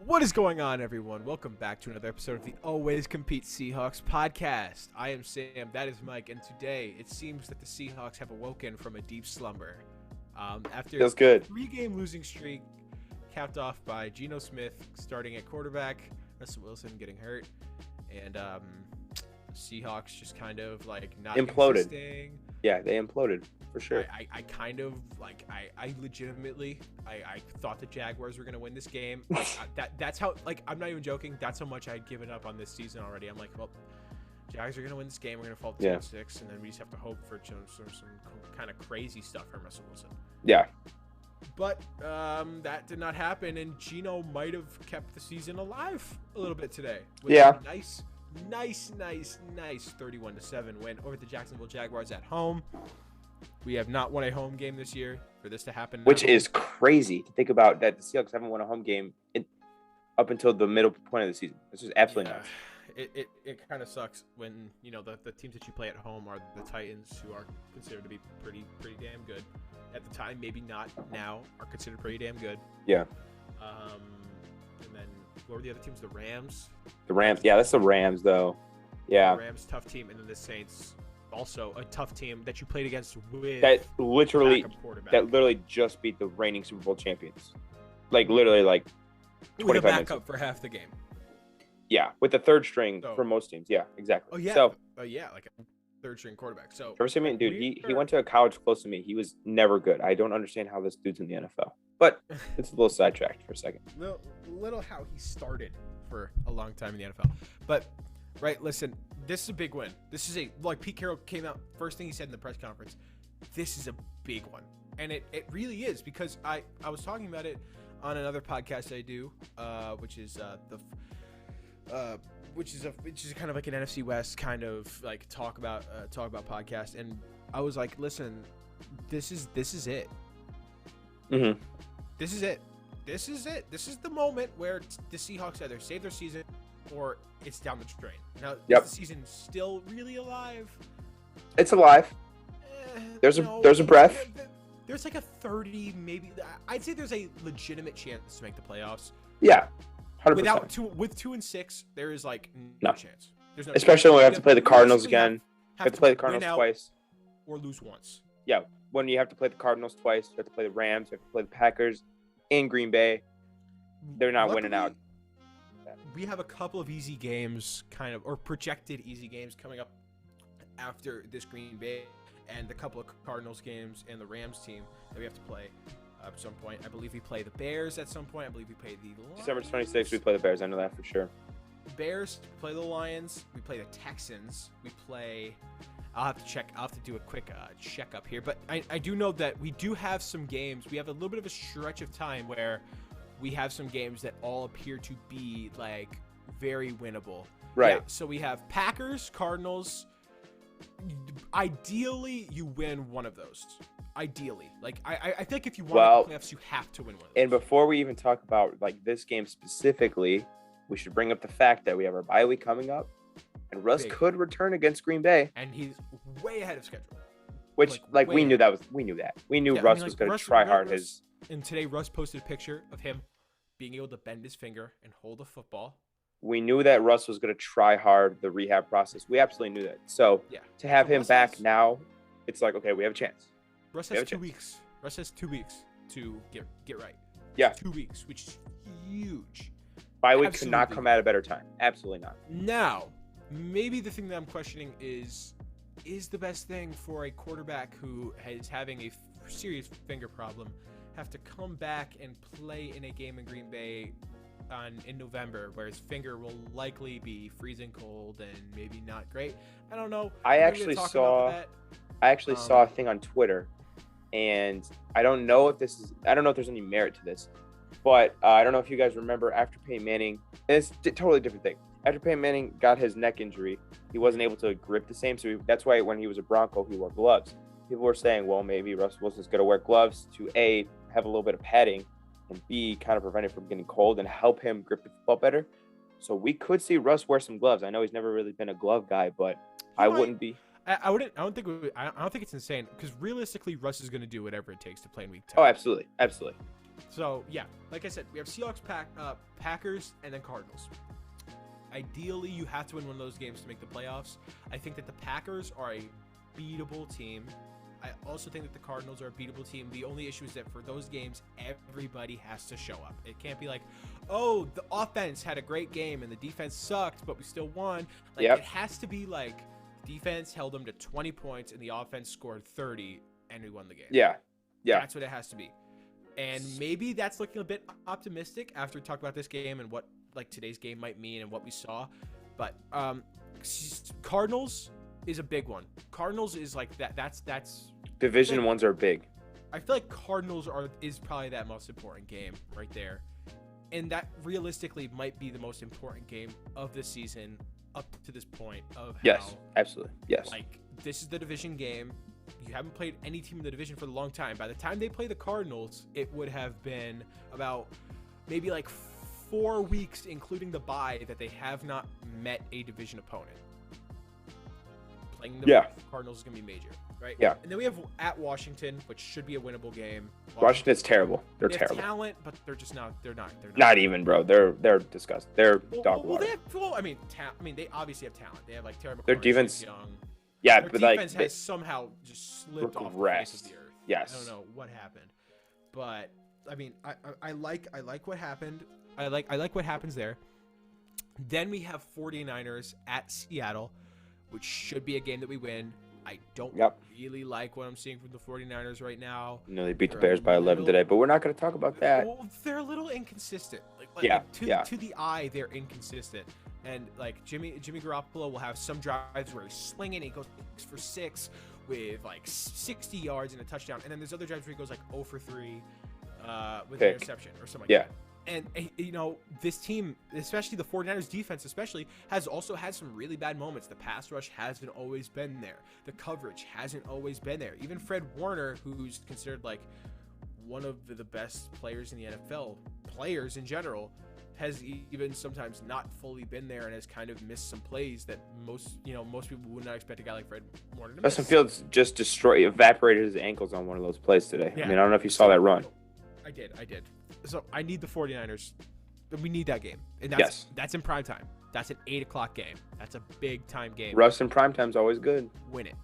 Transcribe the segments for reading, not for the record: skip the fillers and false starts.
What is going on, everyone? Welcome back to another episode of the Always Compete Seahawks podcast. I am Sam, that is Mike, and today it seems that the Seahawks have awoken from a deep slumber. After Feels good. a three-game losing streak, capped off by Gino Smith starting at quarterback, Russell Wilson getting hurt, and Seahawks just kind of like not imploded. existing. Yeah, they imploded for sure. I kind of like I legitimately I thought the Jaguars were gonna win this game. That's how, like, I'm not even joking. That's how much I'd given up on this season already. I'm like, well, Jags are gonna win this game. We're gonna fall to 2-6, and then we just have to hope for some kind of crazy stuff from Russell Wilson. Yeah. But that did not happen, and Gino might have kept the season alive a little bit today. With a nice 31-7 win over the Jacksonville Jaguars at home. We have not won a home game this year. For this to happen, which is crazy to think about, that the Seahawks haven't won a home game up until the middle point of the season. This is absolutely nuts. It kind of sucks when, you know, the teams that you play at home are the Titans, who are considered to be pretty damn good at the time. Maybe not now, are considered pretty damn good. Yeah. And then what were the other teams? The Rams. The Rams. Yeah, that's the Rams though. Yeah. The Rams, tough team, and then the Saints, also a tough team that you played against with that literally just beat the reigning Super Bowl champions. Like literally, like 25 with a backup minutes for half the game. Yeah, with the third string for most teams. Yeah, exactly. Oh yeah. So, like a third string quarterback. So Trevor Siemian, dude, he went to a college close to me. He was never good. I don't understand how this dude's in the NFL. But it's a little sidetracked for a second. Little how he started for a long time in the NFL. But right, listen, this is a big win. This is like Pete Carroll came out, first thing he said in the press conference, this is a big one. And it really is, because I was talking about it on another podcast I do, which is which is kind of like an NFC West kind of like talk about podcast, and I was like, listen, this is it. Mm-hmm. This is it. This is the moment where the Seahawks either save their season or it's down the drain. Now, is the season still really alive? It's alive. There's a breath. There's like a 30, maybe. I'd say there's a legitimate chance to make the playoffs. Yeah, 100%. With 2-6, there is like no chance. There's no Especially chance. when we have to play the Cardinals again. We have to play the Cardinals twice. Or lose once. Yeah, when you have to play the Cardinals twice, you have to play the Rams, you have to play the Packers in Green Bay. They're not winning out. We have a couple of easy games, or projected easy games coming up after this Green Bay, and a couple of Cardinals games and the Rams team that we have to play at some point. I believe we play the Bears at some point. I believe we play the Lions. December 26th, we play the Bears. I know that for sure. Bears, play the Lions. We play the Texans. We play... I'll have to check. I'll have to do a quick checkup here. But I do know that we do have some games. We have a little bit of a stretch of time where we have some games that all appear to be, like, very winnable. Right. Yeah, so we have Packers, Cardinals. Ideally, you win one of those. Ideally. Like, I think if you want the playoffs, you have to win one of those. And before we even talk about, like, this game specifically, we should bring up the fact that we have our bye week coming up. And Russ could return against Green Bay. And he's way ahead of schedule. Which, we knew that. We knew Russ was going to try hard his... And today, Russ posted a picture of him being able to bend his finger and hold a football. We knew that Russ was going to try hard the rehab process. We absolutely knew that. So, to have him back now, it's like, okay, we have a chance. Russ has 2 weeks. Russ has 2 weeks to get right. Yeah. 2 weeks, which is huge. Bye week could not come at a better time. Absolutely not. Now, maybe the thing that I'm questioning is the best thing for a quarterback who is having a serious finger problem have to come back and play in a game in Green Bay in November, where his finger will likely be freezing cold and maybe not great. I don't know. I actually saw a thing on Twitter, and I don't know if there's any merit to this, but I don't know if you guys remember, after Peyton Manning, and it's a totally different thing. After Peyton Manning got his neck injury, he wasn't able to grip the same. So that's why when he was a Bronco, he wore gloves. People were saying, well, maybe Russell Wilson's going to wear gloves to A, have a little bit of padding, and B, kind of prevent it from getting cold and help him grip the football better. So we could see Russ wear some gloves. I know he's never really been a glove guy, but I wouldn't be. I don't think it's insane, because realistically, Russ is going to do whatever it takes to play in week 10. Oh, absolutely. So yeah, like I said, we have Seahawks, Packers, and then Cardinals. Ideally, you have to win one of those games to make the playoffs. I think that the Packers are a beatable team. I also think that the Cardinals are a beatable team. The only issue is that for those games, everybody has to show up. It can't be like, oh, the offense had a great game and the defense sucked, but we still won. Like, It has to be like defense held them to 20 points and the offense scored 30 and we won the game. Yeah. That's what it has to be. And maybe that's looking a bit optimistic after we talk about this game and what like today's game might mean and what we saw. But Cardinals is a big one. Cardinals is like that. That's division ones are big. I feel like Cardinals is probably that most important game right there, and that realistically might be the most important game of the season up to this point. Yes, absolutely. Yes. Like this is the division game. You haven't played any team in the division for a long time. By the time they play the Cardinals, it would have been about maybe like 4 weeks, including the bye, that they have not met a division opponent. Playing the Cardinals is going to be major, right? Yeah. And then we have at Washington, which should be a winnable game. Washington's terrible. They're they terrible. Have talent, but they're just not. They're not. Not even, bro. They're disgusting. They're dog water. They obviously have talent. They have like Terry McLaurin, their defense. Young. Yeah, their but defense like has somehow just slipped off the face of the earth. Yes. I don't know what happened, but I mean, I like what happened. I like what happens there. Then we have 49ers at Seattle, which should be a game that we win. I don't really like what I'm seeing from the 49ers right now. No, they beat the Bears by 11 today, but we're not going to talk about that. Well, they're a little inconsistent. To the eye, they're inconsistent. And like Jimmy Garoppolo will have some drives where he's slinging, he goes for 6 with like 60 yards and a touchdown, and then there's other drives where he goes like 0 for 3 with an interception or something like that. And, you know, this team, especially the 49ers defense especially, has also had some really bad moments. The pass rush hasn't always been there. The coverage hasn't always been there. Even Fred Warner, who's considered like one of the best players in the NFL, players in general, has even sometimes not fully been there and has kind of missed some plays that most people would not expect a guy like Fred Warner to miss. Justin Fields just evaporated his ankles on one of those plays today. Yeah. I mean, I don't know if you saw that run. I did. So I need the 49ers. We need that game. And that's in prime time. That's an 8 o'clock game. That's a big time game. Russ in prime time's always good. Win it.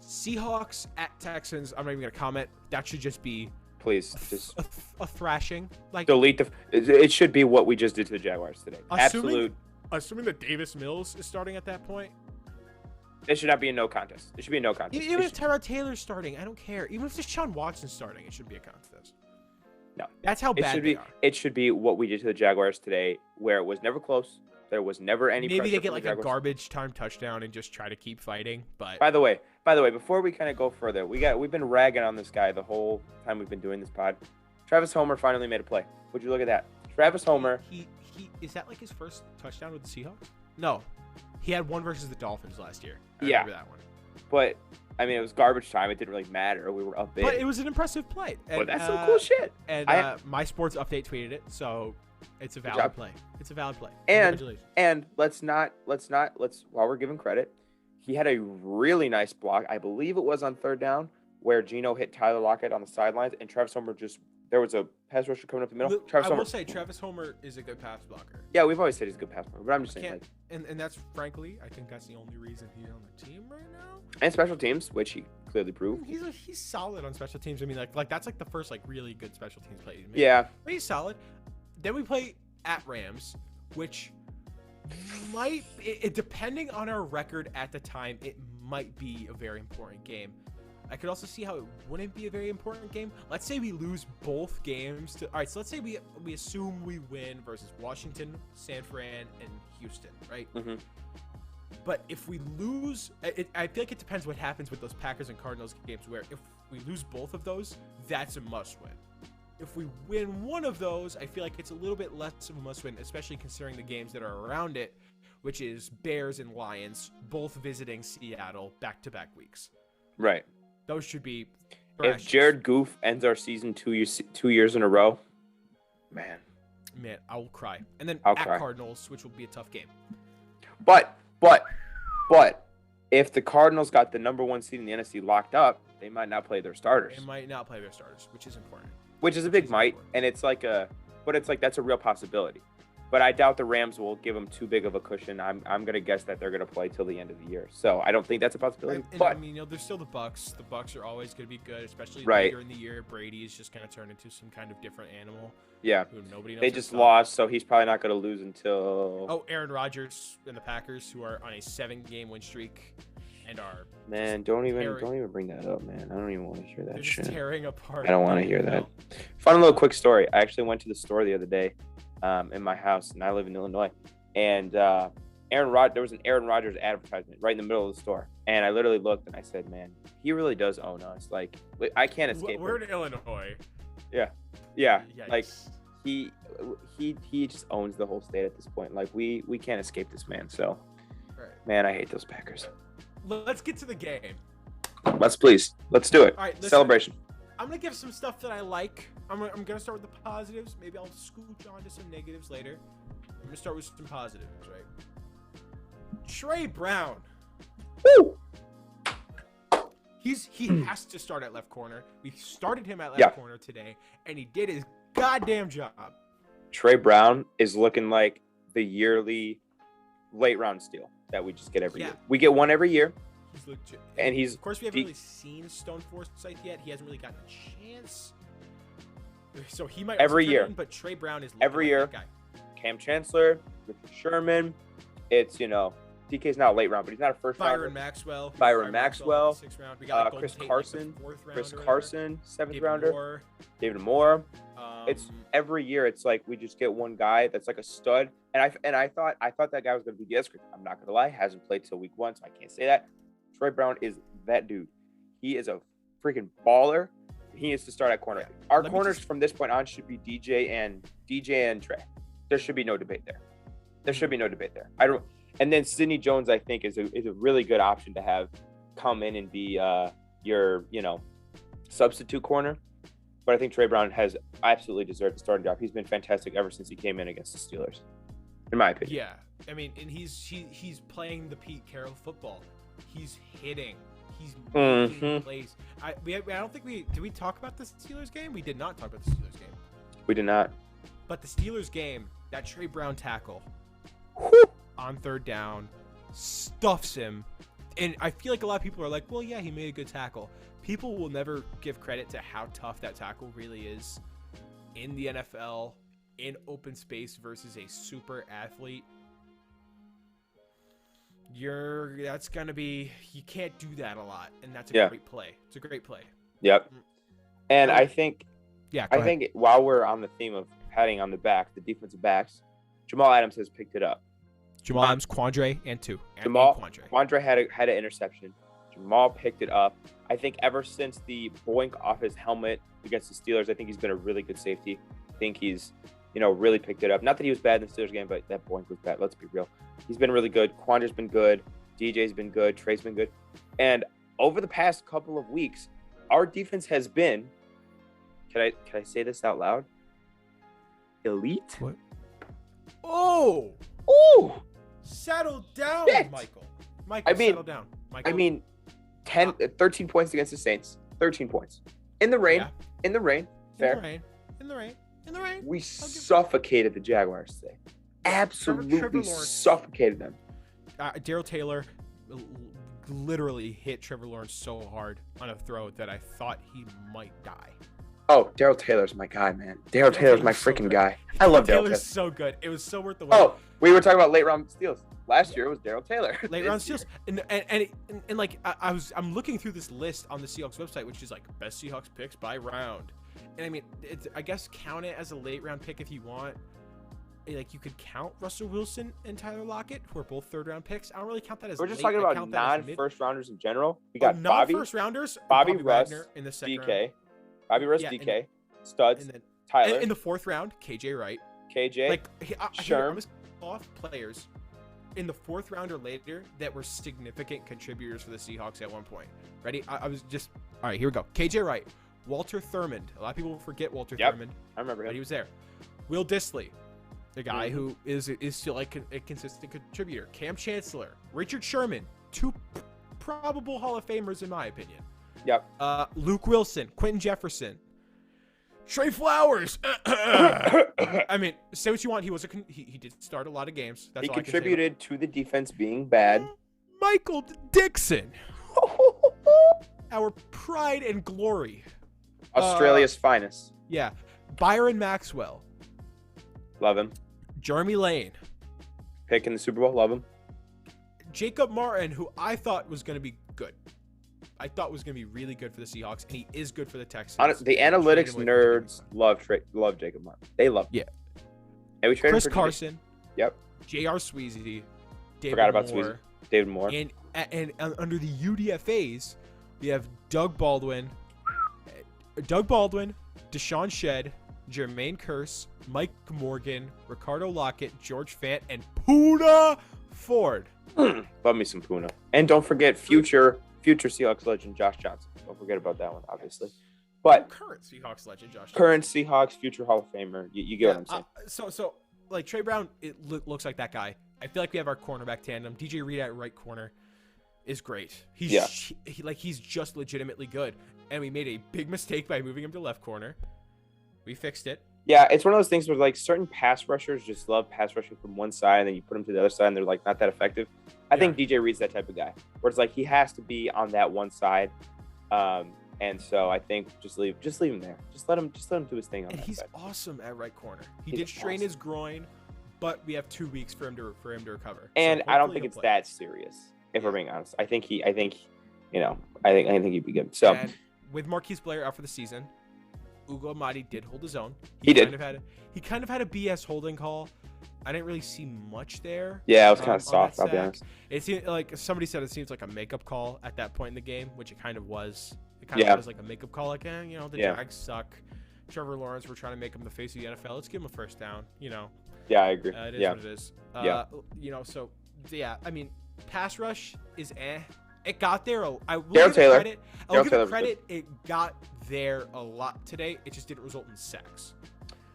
Seahawks at Texans. I'm not even going to comment. That should just be a thrashing. Like delete it should be what we just did to the Jaguars today. Assuming that Davis Mills is starting at that point. It should not be a no contest. It should be a no contest. Even if Tyrod Taylor's starting, I don't care. Even if Deshaun Watson's starting, it should be a contest. No. That's how bad they are. It should be what we did to the Jaguars today, where it was never close. There was never any pressure. Maybe they get like a garbage time touchdown and just try to keep fighting. But by the way, before we kind of go further, we've been ragging on this guy the whole time we've been doing this pod. Travis Homer finally made a play. Would you look at that? Travis Homer. He is that like his first touchdown with the Seahawks? No, he had one versus the Dolphins last year. I remember that one. But I mean, it was garbage time. It didn't really matter. We were up big. But it was an impressive play. But that's some cool shit. And My Sports Update tweeted it, so it's a valid play. It's a valid play. And let's while we're giving credit, he had a really nice block. I believe it was on 3rd down where Gino hit Tyler Lockett on the sidelines, and Travis Homer there was a pass rusher coming up the middle. I will say Travis Homer is a good pass blocker. Yeah, we've always said he's a good pass blocker, but I'm just saying. And that's frankly, I think that's the only reason he's on the team right now. And special teams, which he clearly proved. He's solid on special teams. I mean, like that's like the first like really good special teams play. Yeah. But he's solid. Then we play at Rams, which might, depending on our record at the time, it might be a very important game. I could also see how it wouldn't be a very important game. Let's say we lose both games. All right, so let's say we assume we win versus Washington, San Fran, and Houston, right? Mm-hmm. But if we lose, I feel like it depends what happens with those Packers and Cardinals games, where if we lose both of those, that's a must-win. If we win one of those, I feel like it's a little bit less of a must-win, especially considering the games that are around it, which is Bears and Lions, both visiting Seattle back-to-back weeks. Right. Those should be. If Jared Goff ends our season 2 years in a row, man, I will cry. And then Cardinals, which will be a tough game. But if the Cardinals got the number 1 seed in the NFC locked up, they might not play their starters. They might not play their starters, which is important. which is a big might, and it's like that's a real possibility. But I doubt the Rams will give them too big of a cushion. I'm gonna guess that they're gonna play till the end of the year. So I don't think that's a possibility. And, but I mean, there's still the Bucks. The Bucks are always gonna be good, especially right. later in the year. Brady is just gonna turn into some kind of different animal. Yeah. Who nobody knows. They just lost, so he's probably not gonna lose until. Oh, Aaron Rodgers and the Packers, who are on a 7-game win streak, and are. Man, don't even bring that up, man. I don't even want to hear that shit. Tearing apart. I don't want to hear that. Fun little quick story. I actually went to the store the other day. In my house, and I live in Illinois, and there was an Aaron Rodgers advertisement right in the middle of the store, and I literally looked and I said, "Man, he really does own us. Like, I can't escape." We're in Illinois. Yeah. Yikes. Like he just owns the whole state at this point. Like we can't escape this man. So, right. Man, I hate those Packers. Let's get to the game. Let's do it. All right, listen, celebration. I'm gonna give some stuff that I like. I'm gonna start with the positives. Maybe I'll scooch on to some negatives later. I'm gonna start with some positives, right? Trey Brown. Woo! He has to start at left corner. We started him at left corner today, and he did his goddamn job. Trey Brown is looking like the yearly late round steal that we just get every year. We get one every year. He's legit. And he's of course we haven't really seen Stone Forsythe yet. He hasn't really gotten a chance. So he might every year. In, but Trey Brown is every year. That guy. Cam Chancellor, Richard Sherman. It's DK's not a late round, but he's not a first round. Byron Maxwell. 6th round. We got Chris Tate, Carson. Like Chris Carson, 7th rounder. Moore. David Moore. It's every year. It's like we just get one guy that's like a stud. And I thought that guy was going to be yesterday. I'm not going to lie. Hasn't played till week 1, so I can't say that. Trey Brown is that dude. He is a freaking baller. He needs to start at corner. Yeah. Our corners from this point on should be DJ and Trey. There should be no debate there. And then Sidney Jones, I think, is a really good option to have come in and be your substitute corner. But I think Trey Brown has absolutely deserved the starting job. He's been fantastic ever since he came in against the Steelers, in my opinion. Yeah, I mean, and he's playing the Pete Carroll football. He's hitting. He's making plays. I don't think did we talk about the Steelers game? We did not talk about the Steelers game. We did not. But the Steelers game, that Trey Brown tackle on 3rd down stuffs him. And I feel like a lot of people are like, well, yeah, he made a good tackle. People will never give credit to how tough that tackle really is in the NFL, in open space versus a super athlete. That's gonna be, you can't do that a lot, and that's a great play. It's a great play. Yep. And I think while we're on the theme of patting on the back, the defensive backs, Jamal Adams has picked it up. Jamal Adams, Quandre, and two. Quandre had an interception. Jamal picked it up. I think ever since the boink off his helmet against the Steelers, I think he's been a really good safety. I think he's, really picked it up. Not that he was bad in the Steelers game, but that boink was bad. Let's be real. He's been really good. Quandre's been good. DJ's been good. Trey's been good. And over the past couple of weeks, our defense has been, can I say this out loud? Elite? What? Oh! Settle down, Shit. Michael, settle down. Michael. 13 points against the Saints. 13 points. In the rain. Yeah. In the rain. Fair. In the rain. We suffocated the Jaguars today. Absolutely suffocated them. Darryl Taylor literally hit Trevor Lawrence so hard on a throw that I thought he might die. Oh, Darryl Taylor's my guy, man. Darryl Taylor's my freaking guy. I love Darryl Taylor. So good. It was so worth the wait. Oh, we were talking about late round steals. Last year it was Darryl Taylor. Late round steals. And like I'm looking through this list on the Seahawks website, which is like best Seahawks picks by round. And I mean, I guess count it as a late round pick if you want. Like you could count Russell Wilson and Tyler Lockett, who are both 3rd round picks. I don't really count that as. We're just talking about non-first rounders in general. We got non-first rounders. Bobby Russ, Wagner in the 2nd DK, round. Bobby Russ, DK, studs. And then Tyler in the 4th round, KJ Wright. Sherm. I'm just off players in the 4th round or later that were significant contributors for the Seahawks at one point. Ready? I was just all right. Here we go. KJ Wright, Walter Thurmond. A lot of people forget Walter Thurmond. I remember him. But he was there. Will Dissly, the guy who is still like a consistent contributor. Cam Chancellor, Richard Sherman, 2 probable Hall of Famers in my opinion. Yep. Luke Wilson, Quentin Jefferson, Trey Flowers. I mean, say what you want. He did start a lot of games. That's he all contributed I can say to the defense being bad. Michael Dixon. Our pride and glory. Australia's finest. Yeah. Byron Maxwell. Love him. Jeremy Lane. Pick in the Super Bowl. Love him. Jacob Martin, who I thought was going to be good. I thought was going to be really good for the Seahawks, and he is good for the Texans. The analytics nerds love Jacob Martin. They love him. Yeah. And we traded Chris for Carson. Yep. J.R. Sweezy. Forgot about Sweezy. David Moore. And under the UDFAs, we have Doug Baldwin, Deshaun Shedd, Jermaine Kearse, Mike Morgan, Ricardo Lockett, George Fant, and Poona Ford. Love me some Poona. And don't forget future Seahawks legend Josh Johnson. Don't forget about that one, obviously. But current Seahawks legend Josh Johnson. Current Seahawks, future Hall of Famer. You get what I'm saying. So like Trey Brown, it looks like that guy. I feel like we have our cornerback tandem. DJ Reed at right corner is great. He's just legitimately good. And we made a big mistake by moving him to left corner. We fixed it. Yeah, it's one of those things where like certain pass rushers just love pass rushing from one side, and then you put them to the other side, and they're like not that effective. I think DJ Reed's that type of guy, where it's like he has to be on that one side, and so I think just leave him there. Just let him do his thing on that side. And he's awesome at right corner. He did strain his groin, but we have 2 weeks for him to recover. And so I don't think it's that serious, if we're being honest. I think he'd be good. So and with Marquise Blair out for the season, Ugo Amadi did hold his own. He did. He kind of had a BS holding call. I didn't really see much there. Yeah, it was kind of soft, I'll be honest. It seemed like somebody said it seems like a makeup call at that point in the game, which it kind of was. It kind of was like a makeup call, like, the Jags suck. Trevor Lawrence, we're trying to make him the face of the NFL. Let's give him a first down, Yeah, I agree. It is what it is. So, yeah, I mean, pass rush is It got there. I will give it credit. It got there a lot today. It just didn't result in sacks.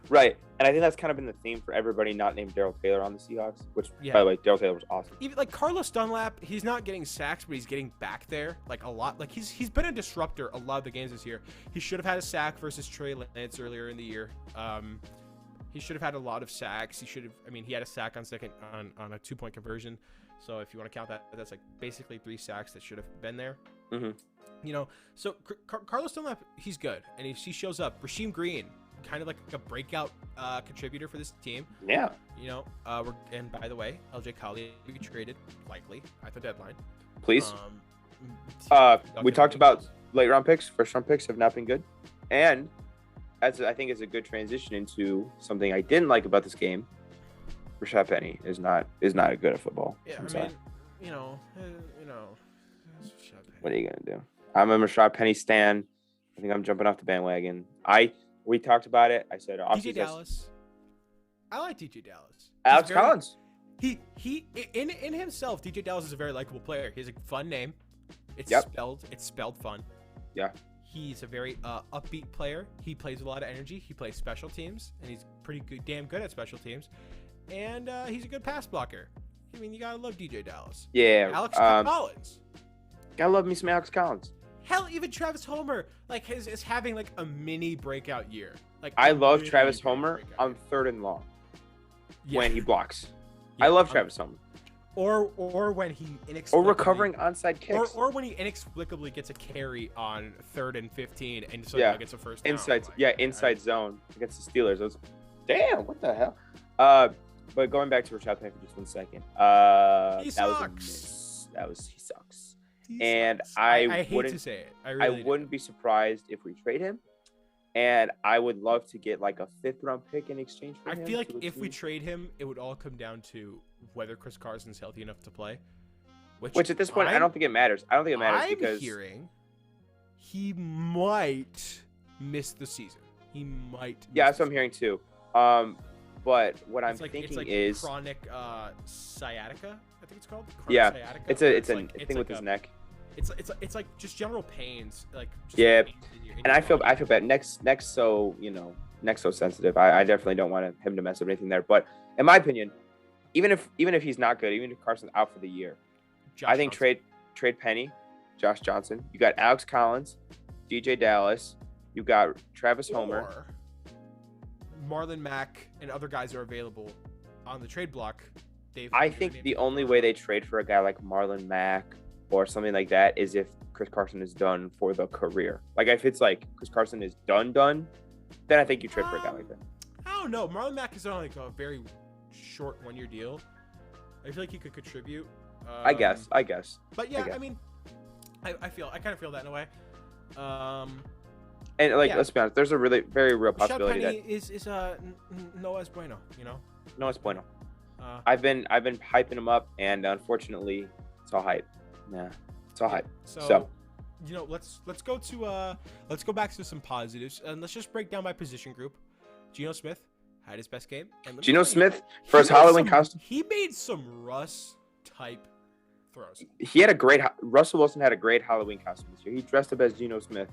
Right. And I think that's kind of been the theme for everybody not named Darrell Taylor on the Seahawks, which, by the way, Darrell Taylor was awesome. Even like Carlos Dunlap, he's not getting sacks, but he's getting back there like a lot. Like he's been a disruptor a lot of the games this year. He should have had a sack versus Trey Lance earlier in the year. He should have had a lot of sacks. He had a sack on a 2-point conversion. So if you want to count that, that's like basically 3 sacks that should have been there. Mm-hmm. So Carlos Dunlap, he's good, and he shows up. Rasheem Green, kind of like a breakout contributor for this team. Yeah. And by the way, LJ Collier will be traded likely at the deadline. Please. We talked about late round picks, first round picks have not been good, and I think it's a good transition into something I didn't like about this game. Rashad Penny is not good at football. Yeah, What are you gonna do? I'm a Rashad Penny stan. I think I'm jumping off the bandwagon. We talked about it. I said DJ Dallas. I like DJ Dallas. Alex Collins. He in himself, DJ Dallas is a very likable player. He has a fun name. It's spelled fun. Yeah. He's a very upbeat player. He plays with a lot of energy. He plays special teams, and he's damn good at special teams. And he's a good pass blocker. I mean, you gotta love DJ Dallas. Yeah. Alex Collins. Gotta love me some Alex Collins. Hell, even Travis Homer is having like a mini breakout year. Like I love Travis Homer on 3rd and long when he blocks. I love Travis Homer. Or when he inexplicably recovering onside kicks. Or when he inexplicably gets a carry on 3rd and 15 and gets a first down. Inside zone against the Steelers. Damn, what the hell? But going back to Rashad Penny for just 1 second. He sucks. He sucks. I hate to say it. I wouldn't be surprised if we trade him. And I would love to get like a 5th round pick in exchange for him. I feel like if we trade him, it would all come down to whether Chris Carson's healthy enough to play. Which at this point, I don't think it matters. Because hearing he might miss the season. He might. Yeah, that's what I'm hearing too. But what I'm thinking is chronic sciatica. I think it's called. Chronic sciatica. It's a thing with his neck. It's like just general pains, pains and I feel bad. Neck's so sensitive. I definitely don't want him to mess up anything there. But in my opinion, even if he's not good, even if Carson's out for the year, I think trade Penny, Josh Johnson. You got Alex Collins, DJ Dallas. You got Travis Homer. Marlon Mack and other guys are available on the trade block, I think the only way they trade for a guy like Marlon Mack or something like that is if Chris Carson is done for the career. Like if it's like Chris Carson is done, then I think you trade for a guy like that. I don't know. Marlon Mack is on like a very short 1-year deal. I feel like he could contribute. I guess. But yeah, I mean, I kind of feel that in a way. And like, let's be honest, there's a really very real possibility that is Noah Bueno. You know, Noah Bueno. I've been hyping him up, and unfortunately, it's all hype. Nah, it's all hype. So, you know, let's go back to some positives, and let's just break down my position group. Gino Smith had his best game. And Gino Smith for his Halloween costume. He made some Russ type throws. Russell Wilson had a great Halloween costume this year. He dressed up as Gino Smith.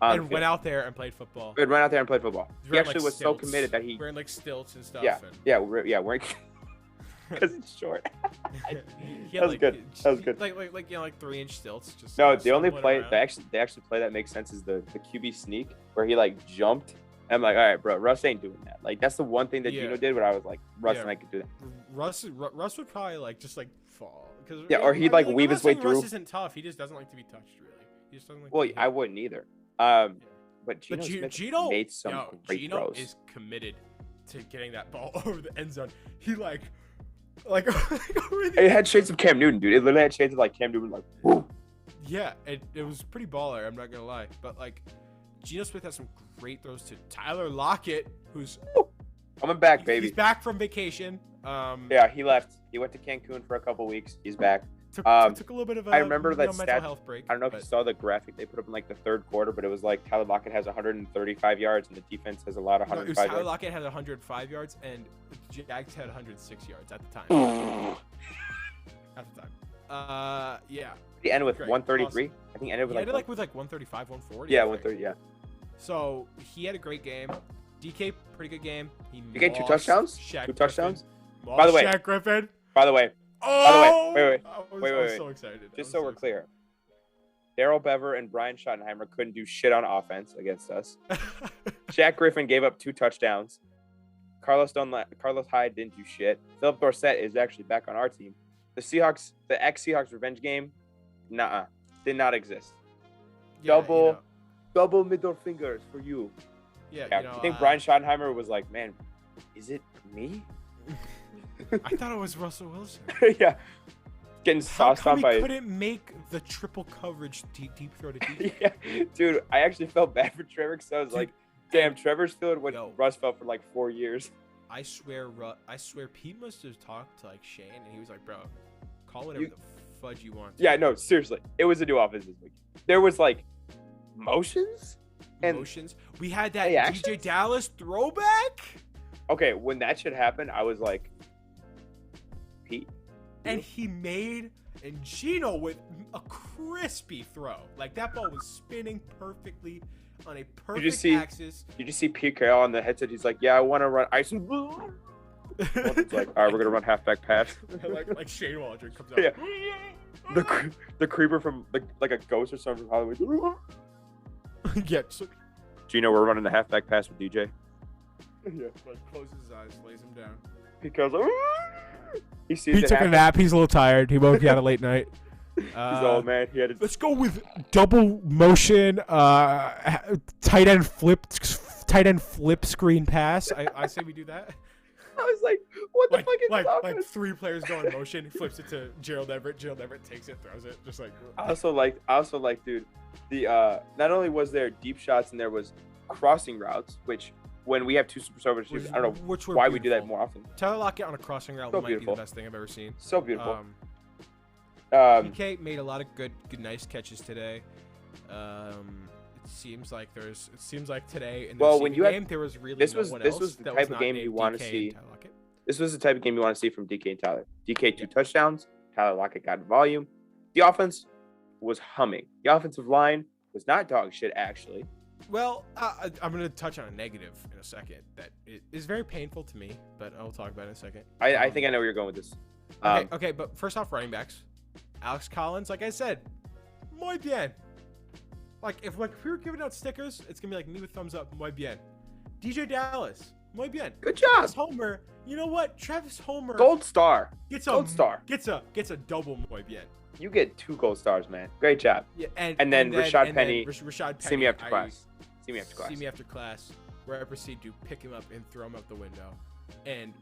And went out there and played football. He actually was so committed that he wearing like stilts and stuff. Wearing because it's short. That was good. Like 3-inch stilts. Just no, the only play they actually play that makes sense is the QB sneak where he like jumped. And I'm like, all right, bro, Russ ain't doing that. Like that's the one thing that Gino did where I was like, Russ and I could do that. Russ would probably like just like fall because or he'd like weave his way through. Russ isn't tough. He just doesn't like to be touched really. He just doesn't like. Well, I wouldn't either. But Gino made some great Gino throws. is committed to getting that ball over the end zone. He like it had shades of Cam Newton, dude. It literally had shades of like Cam Newton, like whoo. Yeah, it was pretty baller. I'm not gonna lie, but like Gino Smith has some great throws to Tyler Lockett, who's coming back, baby. He's back from vacation. Yeah, he left. He went to Cancun for a couple weeks. He's back. Took a little bit of a I remember that mental health break. I don't know if you saw the graphic they put up in like the third quarter, but it was like Tyler Lockett has 135 yards and the defense has a lot of 105 yards. Tyler Lockett had 105 yards and the Jags had 106 yards at the time. Yeah. He ended with 133. Awesome. I think he ended with with 135, 140. Yeah, 130. Yeah. So he had a great game. DK, pretty good game. He gained 2 touchdowns. Shaq 2 touchdowns. By the way, Shaq Griffin. By the way, wait. I was so excited. Just so we're clear, Darrell Bever and Brian Schottenheimer couldn't do shit on offense against us. Shaq Griffin gave up 2 touchdowns. Carlos Hyde didn't do shit. Philip Dorsett is actually back on our team. The ex-Seahawks revenge game, did not exist. Yeah, double middle fingers for you. Yeah, I think Brian Schottenheimer was like, man, is it me? I thought it was Russell Wilson. Yeah. Getting sauced on by. He couldn't make the triple coverage deep throw to deep. Yeah, dude, I actually felt bad for Trevor because I was like, damn, Trevor's feeling what Russ felt for like 4 years. I swear Pete must have talked to like Shane and he was like, bro, call whatever the fudge you want. Yeah, no, seriously. It was a new offense this week. There was like motions. We had that DJ Dallas throwback. Okay, when that shit happened, I was like, Pete. And he made Gino with a crispy throw. Like that ball was spinning perfectly on a perfect axis. Did you see Pete Carroll on the headset? He's like, yeah, I want to run ice. It's like, all right, we're gonna run halfback pass. like Shane Waldron comes out. Yeah. The creeper from like a ghost or something from Hollywood. Yeah. So, Gino, we're running the halfback pass with DJ. Yeah. Like closes his eyes, lays him down. Because he took a nap. He's a little tired. He woke out a late night. He's old, man. Let's go with double motion, tight end flip screen pass. I say we do that. I was like, what the fuck is this? Like 3 players go in motion, flips it to Gerald Everett. Gerald Everett takes it, throws it, just like. I also like, dude, the not only was there deep shots and there was crossing routes, which when we have 2 super stars, I don't know why we do that more often. Tyler Lockett on a crossing route might be the best thing I've ever seen. So beautiful. PK made a lot of good, nice catches today. It seems like today in the game there was really this was the type of game you want to see. This was the type of game you want to see from DK and Tyler. DK 2 touchdowns. Tyler Lockett got volume. The offense was humming. The offensive line was not dog shit actually. Well, I'm going to touch on a negative in a second that is very painful to me, but I'll talk about it in a second. I think I know where you're going with this. Okay, but first off, running backs. Alex Collins, like I said, muy bien. Like if we were giving out stickers, it's gonna be like me with thumbs up, muy bien. DJ Dallas, Muy bien. Good job. Travis Homer. You know what? Travis Homer. Gold star. Gold star. Gets a double muy bien. You get 2 gold stars, man. Great job. Yeah, and then Rashad Penny. Rashad Penny. See me after class. See me after class. See me after class, where I proceed to pick him up and throw him out the window, and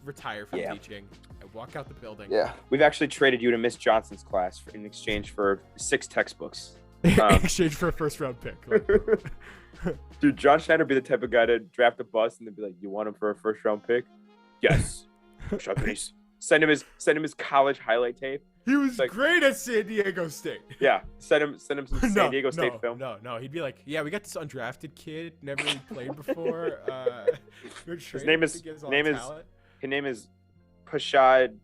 retire from teaching. I walk out the building. Yeah. We've actually traded you to Miss Johnson's class in exchange for 6 textbooks. In exchange for a first-round pick. Dude, John Schneider be the type of guy to draft a bust and then be like, "You want him for a first-round pick?" Yes. Send him his college highlight tape. He was great at San Diego State. Yeah, send him some San Diego State film. No, he'd be like, "Yeah, we got this undrafted kid, never really played before. His name is Pashad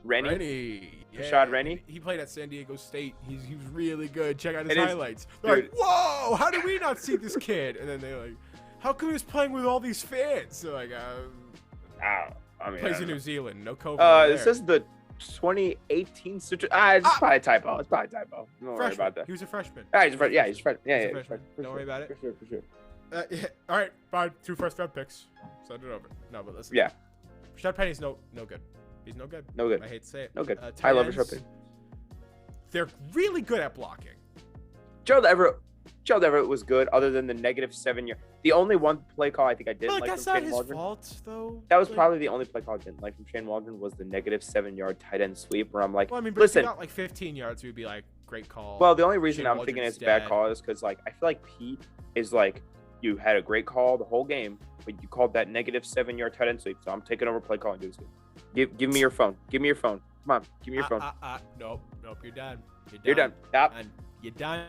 Rennie. Pashad Rennie. He played at San Diego State. He was really good. Check out his highlights. They're like, whoa, how did we not see this kid? And then they're like, how come he's playing with all these fans? They're like, I mean, plays in New Zealand. No COVID. This is the 2018 it's probably a typo. It's probably a typo. Don't worry about that. He was a freshman. He's a freshman. Yeah, he's a freshman. Yeah, he's a freshman. Don't worry about it. For sure. All right, fine. 2 first-round picks. Send it over. No, but listen. Yeah. Rashad Penny's no good. He's no good. No good. I hate to say it. No good. I love Rashad Penny. They're really good at blocking. Gerald Everett was good, other than the -7 yard. The only one play call I think I didn't like from Shane Waldron. That's not his fault, though. That was probably the only play call I didn't like from Shane Waldron was the -7 yard tight end sweep, where I'm like, well, I mean, but listen, if you got like 15 yards, we'd be like, great call. Well, the only reason I'm thinking it's a bad call is because like I feel like Pete is like, you had a great call the whole game, but you called that -7 yard tight end sweep, so I'm taking over play call and do this game. Give me your phone. Give me your phone. Come on, give me your phone. Nope, you're done. You're done. Stop. And you're done.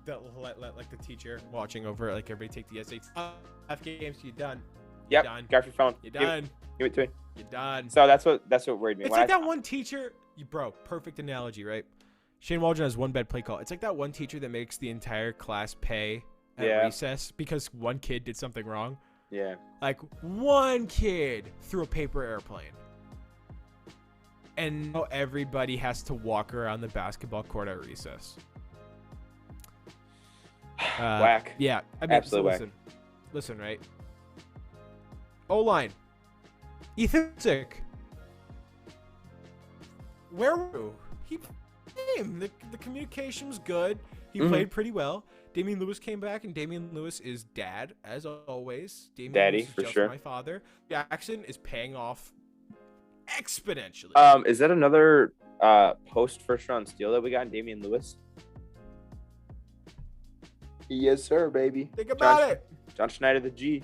Like the teacher watching over, like everybody take the SAT. F games, you're done. Yep. Grab your phone. You're done. Give it to me. You're done. So that's what worried me. It's like that one teacher, bro. Perfect analogy, right? Shane Waldron has one bad play call. It's like that one teacher that makes the entire class pay at recess because one kid did something wrong. Yeah. Like one kid threw a paper airplane. And now everybody has to walk around the basketball court at recess. Whack. Yeah. I mean, absolutely whack. Listen, right? O-line. Ethan Sick. Where were you? He came. The communication was good. He played pretty well. Damien Lewis came back, and Damien Lewis is dad, as always. Daddy, for sure. My father. Jackson is paying off exponentially. Is that another post first round steal that we got in Damien Lewis? Yes, sir, baby. Think about it. John Schneider, the G.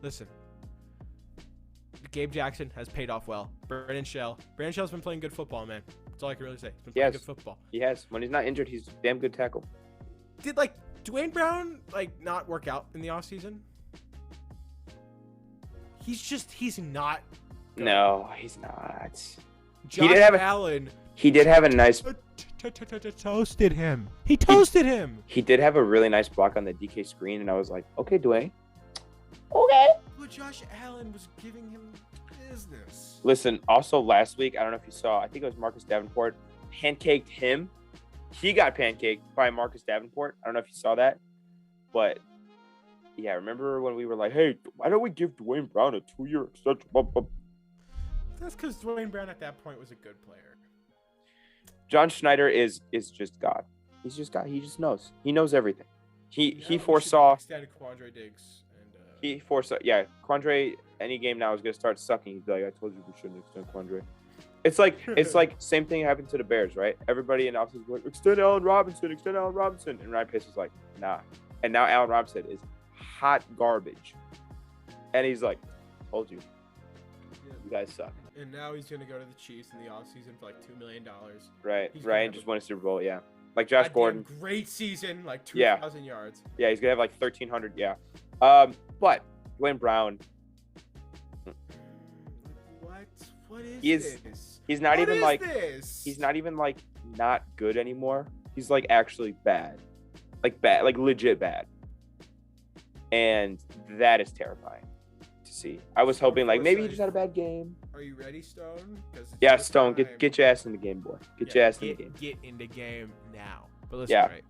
Listen. Gabe Jackson has paid off well. Brandon Shell's been playing good football, man. That's all I can really say. He's been playing good football. He has. When he's not injured, he's a damn good tackle. Did Dwayne Brown not work out in the offseason? He's not good. No, he's not. Josh Allen. He did have a nice toasted him. He toasted him. He did have a really nice block on the DK screen, and I was like, okay, Dwayne. Okay. But Josh Allen was giving him business. Listen, also last week, I don't know if you saw, I think it was Marcus Davenport pancaked him. He got pancaked by Marcus Davenport. I don't know if you saw that. But, yeah, remember when we were like, hey, why don't we give Dwayne Brown a 2-year extension? That's because Dwayne Brown at that point was a good player. John Schneider is just God. He's just God. He just knows. He knows everything. He foresaw. Extended Quandre Diggs. He foresaw. Yeah, Quandre. Any game now is gonna start sucking. He'd be like, I told you we shouldn't extend Quandre. It's like same thing happened to the Bears, right? Everybody in the office was like, extend Allen Robinson, and Ryan Pace was like, nah. And now Allen Robinson is hot garbage, and he's like, told you. You guys suck. And now he's going to go to the Chiefs in the offseason for $2 million. Right. Ryan just won a Super Bowl, yeah. Like Josh Gordon. Great season, 2,000 yards. Yeah, he's going to have 1,300, yeah. But Dwayne Brown. What is this? He's not even he's not even not good anymore. He's actually bad. Like legit bad. And that is terrifying. See, I was hoping maybe he just had a bad game. Are you ready, Stone? Yeah, Stone, get your ass in the game, boy. Get your ass in the game. Get in the game now. But listen, right?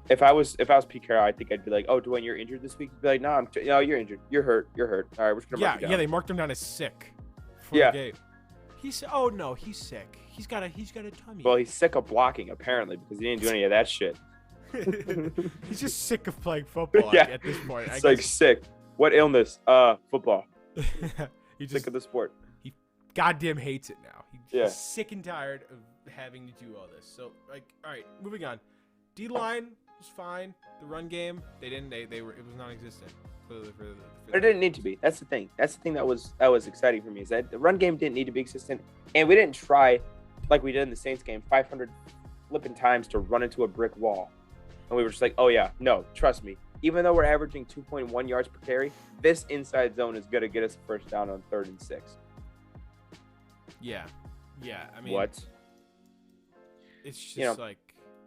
if I was Pete Carroll, I think I'd be like, "Oh, Dwayne, you're injured this week." He'd be like, "No, no, you're injured. You're hurt. You're hurt. All right, we're just gonna mark you down." Yeah, they marked him down as sick for the game. Oh no, he's sick. He's got a tummy. Well, he's sick of blocking apparently because he didn't do any of that shit. He's just sick of playing football at this point. It's like sick. What illness? Football. He's sick of the sport. He goddamn hates it now. He's sick and tired of having to do all this. So like, all right, moving on. D line was fine. The run game, it was non-existent. But it didn't need to be. That's the thing. That's the thing that was exciting for me is that the run game didn't need to be consistent, and we didn't try like we did in the Saints game 500 flipping times to run into a brick wall, and we were just like, oh yeah, no, trust me. Even though we're averaging 2.1 yards per carry, this inside zone is gonna get us a first down on 3rd and 6. Yeah. I mean, what? It's just like.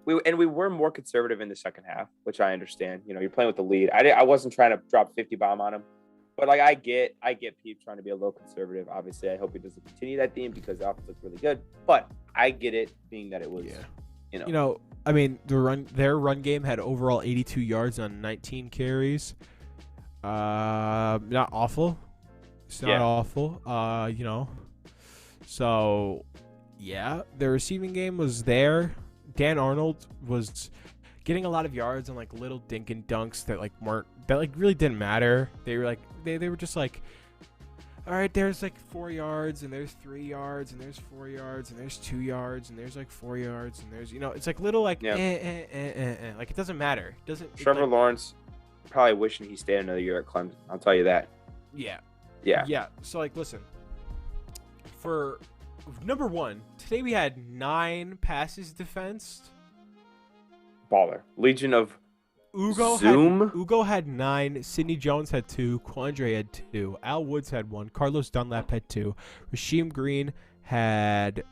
We were more conservative in the second half, which I understand. You're playing with the lead. I wasn't trying to drop 50 bomb on him, but like I get Pete trying to be a little conservative. Obviously, I hope he doesn't continue that theme because the offense looks really good. But I get it, being that it was, I mean, their run game had overall 82 yards on 19 carries. Not awful. It's not awful. So yeah, the receiving game was there. Dan Arnold was getting a lot of yards on like little dink and dunks that really didn't matter. They were like they were just like, all right, there's like 4 yards and there's 3 yards and there's 4 yards and there's 2 yards and there's like 4 yards and there's it's like little like like it doesn't matter. Trevor Lawrence probably wishing he stayed another year at Clemson. I'll tell you that. Yeah. So like, listen, for number one, today we had 9 passes defensed. Baller. Legion of Ugo had 9. Sidney Jones had 2. Quandre had 2. Al Woods had 1. Carlos Dunlap had 2. Rasheem Green had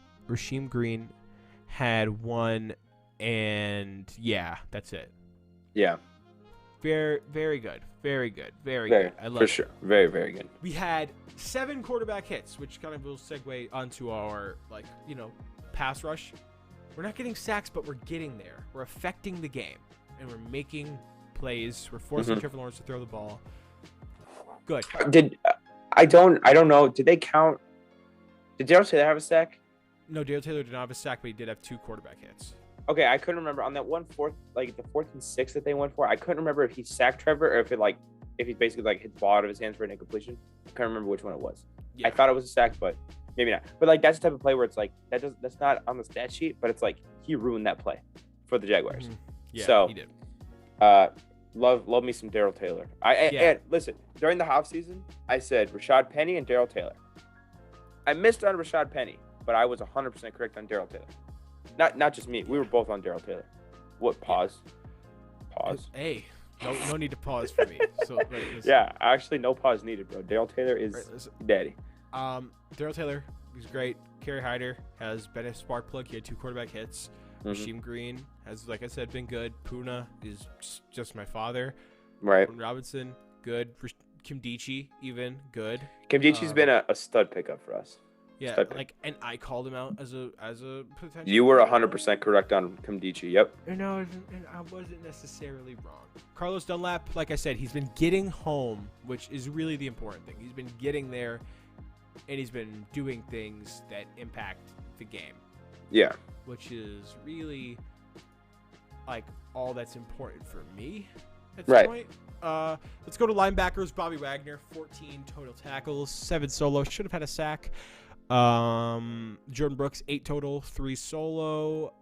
1. And yeah, that's it. Yeah. Very, very good. Very good. Very good. I love for sure. Very, very good. We had 7 quarterback hits, which kind of will segue onto our pass rush. We're not getting sacks, but we're getting there. We're affecting the game, and we're making plays. We're forcing Trevor Lawrence to throw the ball. Good. I don't know. Did they count? Did Darrell Taylor have a sack? No, Darrell Taylor did not have a sack, but he did have 2 quarterback hits. Okay, I couldn't remember on that 4th, like the 4th and 6 that they went for. I couldn't remember if he sacked Trevor or if he basically like hit the ball out of his hands for an incompletion. I can't remember which one it was. Yeah. I thought it was a sack, but maybe not. But like that's the type of play where it's like that's not on the stat sheet, but it's like he ruined that play for the Jaguars. Yeah, so he did. Love me some Darrell Taylor. And listen, during the off season, I said Rashad Penny and Darrell Taylor. I missed on Rashad Penny, but I was 100% correct on Darrell Taylor. Not just me. We were both on Darrell Taylor. What? Pause. Hey, no need to pause for me. So yeah, actually, no pause needed, bro. Darrell Taylor is daddy. Darrell Taylor, he's great. Kerry Hyder has been a spark plug. He had 2 quarterback hits. Rasheem Green has, like I said, been good. Puna is just my father. Right. Robinson, good. Kim Dichie, even good. Kim Dichie's been a stud pickup for us. Yeah, and I called him out as a potential. You were 100% correct on Kumdichi. Yep. No, and I wasn't necessarily wrong. Carlos Dunlap, like I said, he's been getting home, which is really the important thing. He's been getting there, and he's been doing things that impact the game. Yeah. Which is really like all that's important for me at this point. Let's go to linebackers. Bobby Wagner, 14 total tackles, 7 solo. Should have had a sack. Jordan Brooks, 8 total, 3 solo.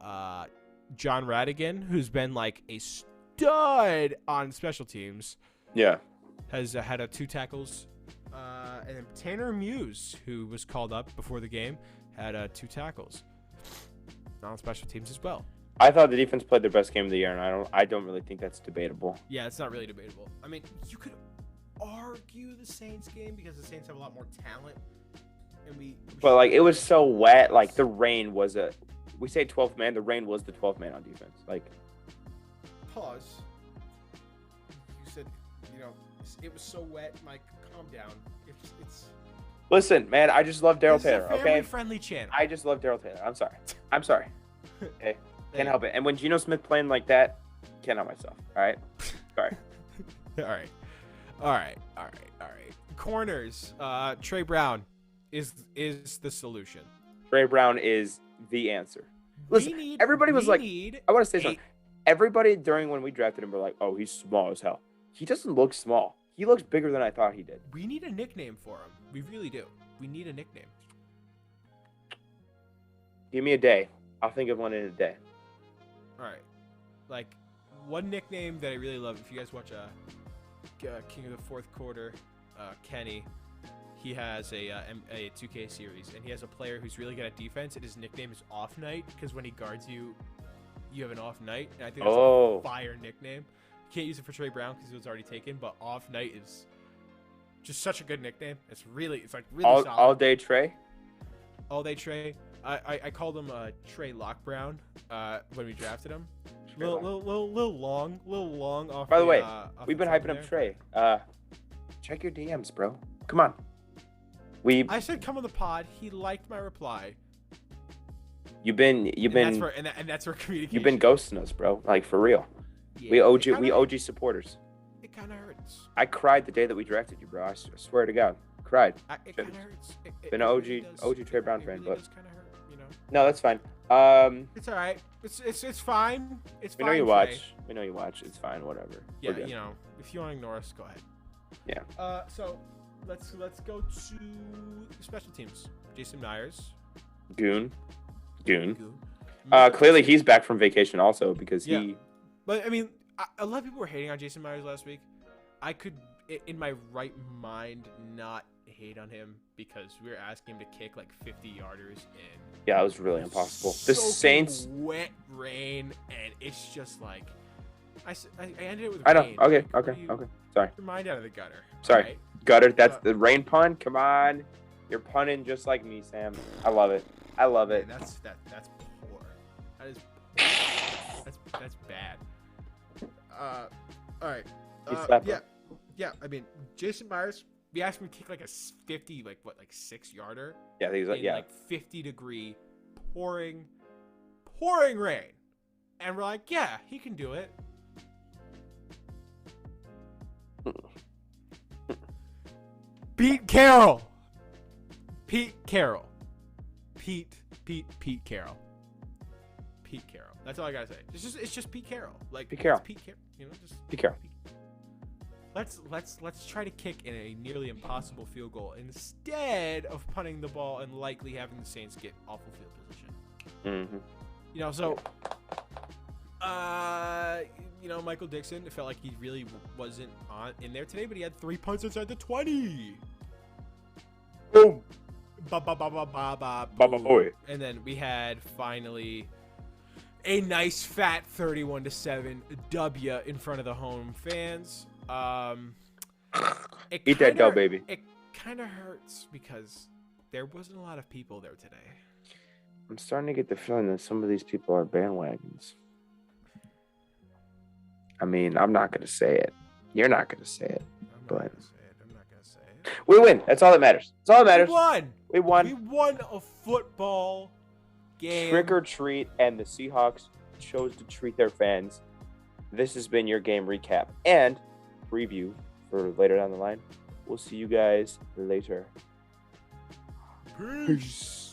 John Radigan, who's been like a stud on special teams, has had 2 tackles. And then Tanner Muse, who was called up before the game, had 2 tackles on special teams as well. I thought the defense played their best game of the year, and I don't really think that's debatable. Yeah, it's not really debatable. I mean, you could argue the Saints game because the Saints have a lot more talent. But like it was so wet, like the rain was we say 12th man, the rain was the 12th man on defense. Like pause. You said, it was so wet, Mike, calm down. It's Listen, man, I just love Darrell Taylor, okay? Family-friendly channel. I just love Darrell Taylor. I'm sorry. Okay. Can't help it. And when Gino Smith playing like that, Can't help myself. All right. Sorry. All right. Corners. Trey Brown is the solution. Trey Brown is the answer. Listen, everybody was like, I want to say something. Everybody during when we drafted him were like, oh, he's small as hell. He doesn't look small. He looks bigger than I thought he did. We need a nickname for him. We really do. We need a nickname. Give me a day. I'll think of one in a day. All right. Like, one nickname that I really love, if you guys watch King of the Fourth Quarter, Kenny, he has a 2K series, and he has a player who's really good at defense, and his nickname is Off Night, because when he guards you, you have an off night. And I think that's a fire nickname. Can't use it for Trey Brown because it was already taken, but Off Night is just such a good nickname. It's really solid. All day Trey. All day Trey. I called him Trey Lock Brown when we drafted him. Little long off. By the way, we've been hyping up Trey. Check your DMs, bro. Come on. I said come on the pod. He liked my reply. You've been that's where communication. You've been ghosting us, bro. Like for real. Yeah, we OG supporters. It kind of hurts. I cried the day that we drafted you, bro. I swear to God, cried. It kind of hurts. Been an OG Trey Brown fan, but does kind of hurt, you know. No, that's fine. It's all right. It's fine. It's fine. We know you watch. We know you watch. It's fine. Whatever. Yeah, you know, if you want to ignore us, go ahead. Yeah. So let's go to special teams. Jason Myers. Goon. Clearly he's back from vacation also because he. But I mean, a lot of people were hating on Jason Myers last week. I could, in my right mind, not hate on him because we were asking him to kick like 50-yarders in. Yeah, it was really impossible. The Saints. Wet rain, and it's just like, I ended it with. I know. Rain. Okay. Sorry. Your mind out of the gutter. Sorry. Right? Gutter. That's the rain pun. Come on, you're punning just like me, Sam. I love it. Man, that's poor. That is poor. that's bad. All right. Yeah. I mean, Jason Myers. We asked him to kick like a 50, like 6-yarder. Yeah, he's like, like 50-degree pouring rain, and we're like, yeah, he can do it. Pete Carroll. Pete Carroll. That's all I gotta say. It's just Pete Carroll. Like Pete Carroll. Pete Carroll. You know, just Pete Carroll. Let's try to kick in a nearly impossible field goal instead of punting the ball and likely having the Saints get awful field position. Mm-hmm. You know, so Michael Dixon, it felt like he really wasn't in there today, but he had 3 punts inside the 20. Boom. Boy. And then we had finally a nice fat 31-7 W in front of the home fans. Eat that dough, baby. It kind of hurts because there wasn't a lot of people there today. I'm starting to get the feeling that some of these people are bandwagons. I mean, I'm not going to say it. You're not going to say it. I'm not going to say it. We win. That's all that matters. That's all that matters. We won a football game. Trick or treat, and the Seahawks chose to treat their fans. This has been your game recap and preview for later down the line. We'll see you guys later. Peace.